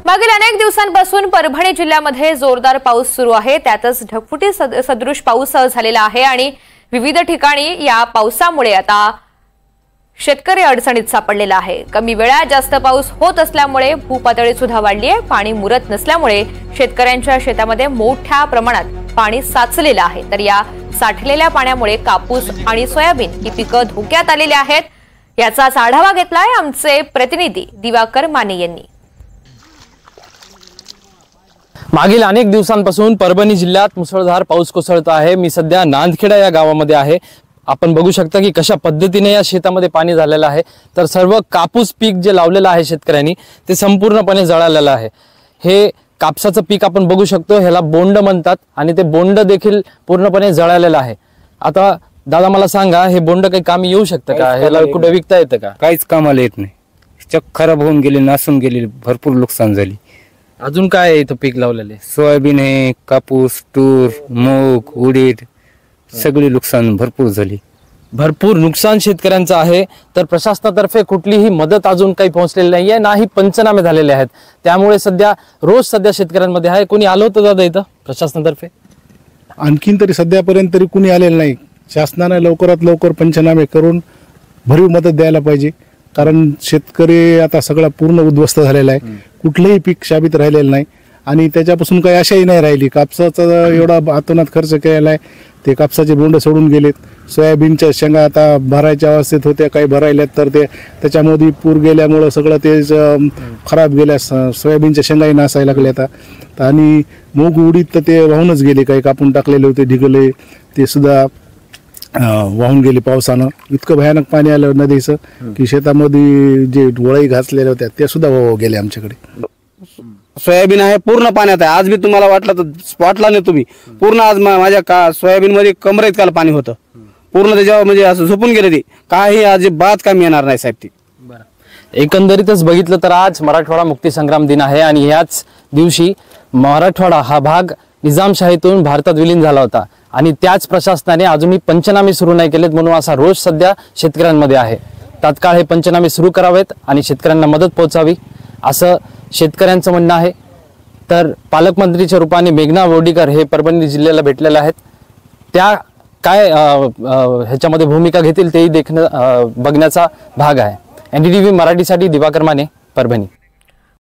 मागील अनेक दिवसांपासून परभणी जिल्ह्यामध्ये जोरदार पाऊस सुरू आहे। त्यातच ढगफुटी सदृश पाऊस झालेला आहे आणि विविध ठिकाणी या पावसामुळे आता शेतकरी अडचणीत सापडलेला आहे। कमी वेळात जास्त पाऊस होत असल्यामुळे भूपातळी सुद्धा वाढली आहे। पाणी मुरत नसल्यामुळे शेतकऱ्यांच्या शेतामध्ये मोठ्या प्रमाणात पाणी साचलेलं आहे। तर या साठलेल्या पाण्यामुळे कापूस आणि सोयाबीन ही पिकं धोक्यात आलेली आहेत। याचाच आढावा घेतलाय आमचे प्रतिनिधी दिवाकर माने यांनी। मागील अनेक दिवसांपासून परभणी जिल्ह्यात मुसळधार पाऊस कोसळतो आहे। मी सध्या नांदखेडा या गावामध्ये आहे। आपण बघू शकता की कशा पद्धतीने या शेतामध्ये पाणी झालेलं आहे। तर सर्व कापूस पीक जे लावलेलं आहे शेतकऱ्यांनी ते संपूर्णपणे जळालेलं आहे। हे कापसाचं पीक आपण बघू शकतो, ह्याला बोंड म्हणतात आणि ते बोंड देखील पूर्णपणे जळालेलं आहे। आता दादा मला सांगा, हे बोंड काही कामी येऊ शकतं का? ह्याला कुठे विकता येतं का? काहीच कामाला येत नाही। चक्क खराब होऊन गेले, नासून गेले, भरपूर नुकसान झाली। अजून काय आहे इथं पीक लावलेले? सोयाबीन आहे, कापूस, तूर, मूग, उडीद, सगळी नुकसान भरपूर झाली। भरपूर नुकसान शेतकऱ्यांचं आहे। तर प्रशासनातर्फे कुठलीही मदत अजून काही पोहोचलेली नाहीये, नाही पंचनामे झालेले आहेत। त्यामुळे रोज सध्या शेतकऱ्यांमध्ये आहे। कोणी आलं होतं दादा इथं प्रशासनातर्फे? आणखीन तरी सध्यापर्यंत तरी कुणी आलेलं नाही। शासनाने लवकरात लवकर पंचनामे करून भरीव मदत द्यायला पाहिजे, कारण शेतकरी आता सगळा पूर्ण उद्ध्वस्त झालेला आहे। कुठलंही पीक शाबीत राहिलेलं नाही आणि त्याच्यापासून काही आशाही नाही राहिली। कापसाचा एवढा अतोनात खर्च केलेला आहे, ते कापसाचे बोंड सोडून गेलेत। सोयाबीनच्या शेंगा आता भरायच्या अवस्थेत होत्या, काही भरायल्यात, तर त्याच्यामध्ये पूर गेल्यामुळं सगळं ते खराब गेल्या। सोयाबीनच्या शेंगाही नासायला लागल्या आता, आणि मूग उडीद तर ते वाहूनच गेले, काही कापून टाकलेले होते ढिगले ते सुद्धा वाहून गेले पावसानं। इतकं भयानक पाणी आलं नदीचं की शेतामध्ये जे वळई घासलेल्या होत्या त्या सुद्धा वाहून गेले आमच्याकडे। सोयाबीन आहे पूर्ण पाण्यात आहे। आज मी तुम्हाला वाटलं तर स्पॉटला नाही, तुम्ही पूर्ण आज माझ्या सोयाबीन मध्ये कमरेत काल पाणी होतं पूर्ण, त्याच्यावर म्हणजे असं झोपून गेले ते, काही अजिबात कामी येणार नाही साहेब ती। एकंदरीतच बघितलं तर आज मराठवाडा मुक्ती संग्राम दिन आहे आणि याच दिवशी मराठवाडा हा भाग निजामशाहीतून भारतात विलीन झाला होता आणि त्याच प्रशासनाने अजूनही पंचनामे सुरू नाही केलेत, म्हणून असा रोष सध्या शेतकऱ्यांमध्ये आहे। तात्काळ हे पंचनामे सुरू करावेत आणि शेतकऱ्यांना मदत पोहोचावी असं शेतकऱ्यांचं म्हणणं आहे। तर पालकमंत्रीच्या रूपाने मेघना बोर्डीकर हे परभणी जिल्ह्याला भेटलेले आहेत। त्या काय ह्याच्यामध्ये भूमिका घेतील तेही बघण्याचा भाग आहे। NDTV मराठीसाठी दिवाकर माने, परभणी।